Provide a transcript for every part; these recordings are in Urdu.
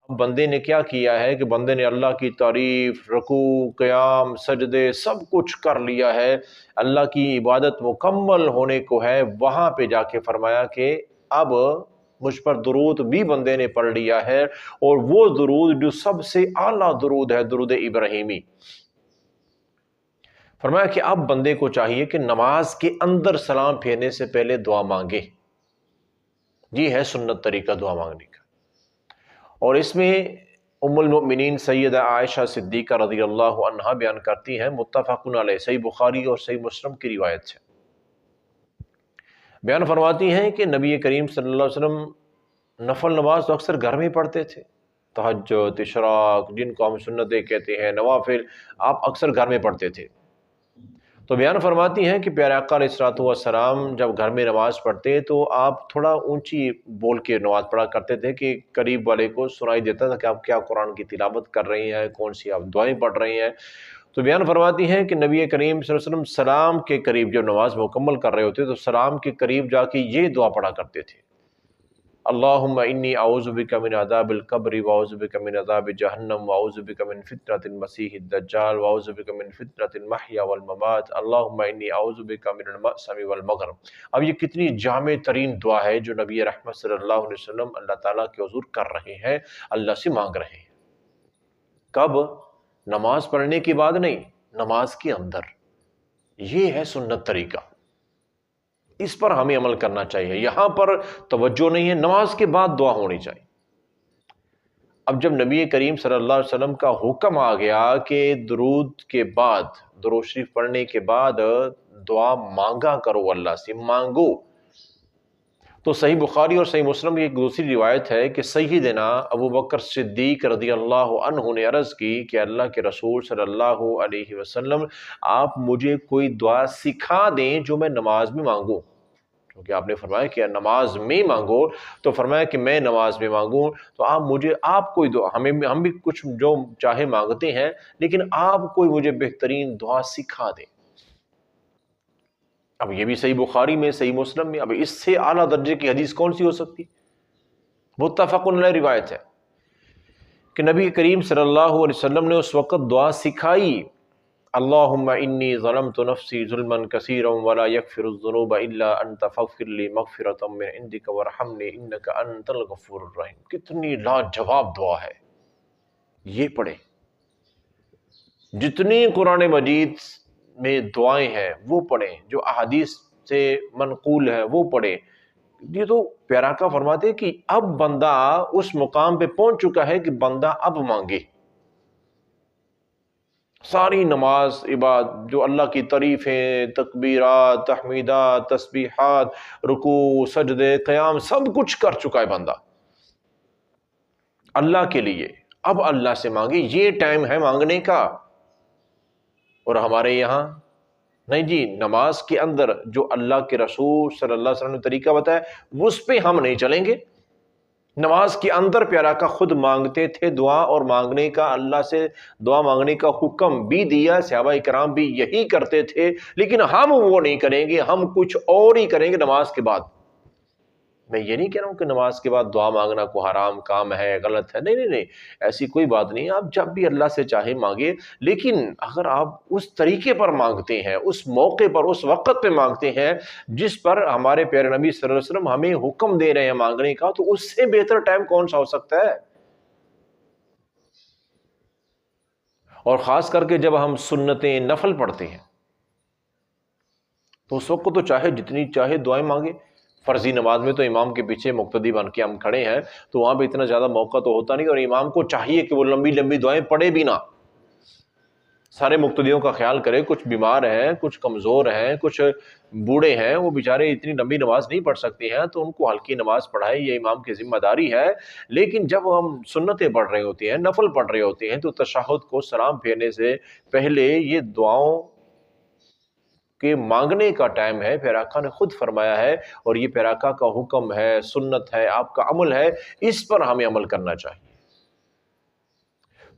بندے نے کیا کیا ہے کہ بندے نے اللہ کی تعریف، رکوع، قیام، سجدے سب کچھ کر لیا ہے، اللہ کی عبادت مکمل ہونے کو ہے، وہاں پہ جا کے فرمایا کہ اب مجھ پر درود بھی بندے نے پڑھ لیا ہے، اور وہ درود جو سب سے اعلیٰ درود ہے، درود ابراہیمی۔ فرمایا کہ اب بندے کو چاہیے کہ نماز کے اندر سلام پھیرنے سے پہلے دعا مانگے۔ یہ ہے سنت طریقہ دعا مانگنے کا، اور اس میں ام المؤمنین سیدہ عائشہ صدیقہ رضی اللہ عنہا بیان کرتی ہیں، متفق علیہ، صحیح بخاری اور صحیح مسلم کی روایت سے بیان فرماتی ہیں کہ نبی کریم صلی اللہ علیہ وسلم نفل نماز تو اکثر گھر میں پڑھتے تھے، تہجد، اشراق، جن کو ہم سنتیں کہتے ہیں، نوافل، آپ اکثر گھر میں پڑھتے تھے۔ تو بیان فرماتی ہیں کہ پیارے آقا علیہ الصلوۃ والسلام جب گھر میں نماز پڑھتے تو آپ تھوڑا اونچی بول کے نماز پڑھا کرتے تھے کہ قریب والے کو سنائی دیتا تھا کہ آپ کیا قرآن کی تلاوت کر رہے ہیں، کون سی آپ دعائیں پڑھ رہے ہیں۔ تو بیان فرماتی ہیں کہ نبی کریم صلی اللہ علیہ وسلم سلام کے قریب جب نماز مکمل کر رہے ہوتے تو سلام کے قریب جا کے یہ دعا پڑھا کرتے تھے، اللہم انی اعوذ بک من عذاب القبر واعوذ بک من عذاب جہنم واعوذ بک من فتنۃ المسیح الدجال واعوذ بک من فتنۃ المحیا والممات اللہم انی اعوذ بک من المأثم والمغرم۔ اب یہ کتنی جامع ترین دعا ہے جو نبی رحمت صلی اللہ علیہ وسلم اللہ تعالیٰ کے حضور کر رہے ہیں، اللہ سے مانگ رہے ہیں۔ کب؟ نماز پڑھنے کے بعد نہیں، نماز کے اندر۔ یہ ہے سنت طریقہ، اس پر ہمیں عمل کرنا چاہیے۔ یہاں پر توجہ نہیں ہے، نماز کے بعد دعا ہونی چاہیے۔ اب جب نبی کریم صلی اللہ علیہ وسلم کا حکم آ گیا کہ درود کے بعد، درود شریف پڑھنے کے بعد دعا مانگا کرو، اللہ سے مانگو، تو صحیح بخاری اور صحیح مسلم کی ایک دوسری روایت ہے کہ سیدنا ابو بکر صدیق رضی اللہ عنہ نے عرض کی کہ اللہ کے رسول صلی اللہ علیہ وسلم، آپ مجھے کوئی دعا سکھا دیں جو میں نماز میں مانگوں، کیونکہ آپ نے فرمایا کہ نماز میں مانگو، تو فرمایا کہ میں نماز میں مانگوں، تو آپ کوئی دعا، ہم بھی کچھ جو چاہے مانگتے ہیں، لیکن آپ کوئی مجھے بہترین دعا سکھا دیں۔ اب یہ بھی صحیح بخاری میں، صحیح مسلم میں، اب اس سے اعلیٰ درجے کی حدیث کون سی ہو سکتی؟ متفق علیہ روایت ہے کہ نبی کریم صلی اللہ علیہ وسلم نے اس وقت دعا سکھائی، اللہم انی ظلمت نفسی ظلما کثیرا ولا یغفر الذنوب الا انت فاغفر لی مغفرۃ من عندک وارحمنی انک انت الغفور الرحیم۔ کتنی لاجواب دعا ہے، یہ پڑھیں۔ جتنی قرآن مجید میں دعائیں ہیں وہ پڑھیں، جو احادیث سے منقول ہے وہ پڑھیں۔ یہ تو پیارا کا فرماتے ہیں کہ اب بندہ اس مقام پہ پہنچ چکا ہے کہ بندہ اب مانگے۔ ساری نماز عبادت جو اللہ کی تعریفیں، تکبیرات، تحمیدات، تسبیحات، رکوع، سجدے، قیام سب کچھ کر چکا ہے بندہ اللہ کے لیے، اب اللہ سے مانگے، یہ ٹائم ہے مانگنے کا۔ اور ہمارے یہاں نہیں جی، نماز کے اندر جو اللہ کے رسول صلی اللہ علیہ وسلم نے طریقہ بتایا اس پہ ہم نہیں چلیں گے۔ نماز کے اندر پیارا کا خود مانگتے تھے دعا، اور مانگنے کا، اللہ سے دعا مانگنے کا حکم بھی دیا، صحابہ کرام بھی یہی کرتے تھے، لیکن ہم وہ نہیں کریں گے، ہم کچھ اور ہی کریں گے نماز کے بعد۔ میں یہ نہیں کہہ رہا ہوں کہ نماز کے بعد دعا مانگنا کوئی حرام کام ہے، غلط ہے، نہیں، ایسی کوئی بات نہیں۔ آپ جب بھی اللہ سے چاہے مانگے، لیکن اگر آپ اس طریقے پر مانگتے ہیں، اس موقع پر، اس وقت پہ مانگتے ہیں جس پر ہمارے پیارے نبی صلی اللہ علیہ وسلم ہمیں حکم دے رہے ہیں مانگنے کا، تو اس سے بہتر ٹائم کون سا ہو سکتا ہے؟ اور خاص کر کے جب ہم سنتیں نفل پڑھتے ہیں تو اس وقت تو چاہے جتنی چاہے دعائیں مانگے۔ فرضی نماز میں تو امام کے پیچھے مقتدی بن کے ہم کھڑے ہیں تو وہاں پہ اتنا زیادہ موقع تو ہوتا نہیں، اور امام کو چاہیے کہ وہ لمبی لمبی دعائیں پڑھے بھی نہ، سارے مقتدیوں کا خیال کرے، کچھ بیمار ہیں، کچھ کمزور ہیں، کچھ بوڑھے ہیں، وہ بیچارے اتنی لمبی نماز نہیں پڑھ سکتے ہیں، تو ان کو ہلکی نماز پڑھائے، یہ امام کی ذمہ داری ہے۔ لیکن جب ہم سنتیں پڑھ رہے ہوتے ہیں، نفل پڑھ رہے ہوتے ہیں، تو تشہد کو سلام پھیرنے سے پہلے یہ دعاؤں کہ مانگنے کا ٹائم ہے، پھر آقا نے خود فرمایا ہے، اور یہ پھر آقا کا حکم ہے، سنت ہے، آپ کا عمل ہے، اس پر ہمیں عمل کرنا چاہیے۔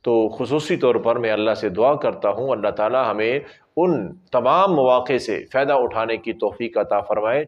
تو خصوصی طور پر میں اللہ سے دعا کرتا ہوں اللہ تعالی ہمیں ان تمام مواقع سے فائدہ اٹھانے کی توفیق عطا فرمائے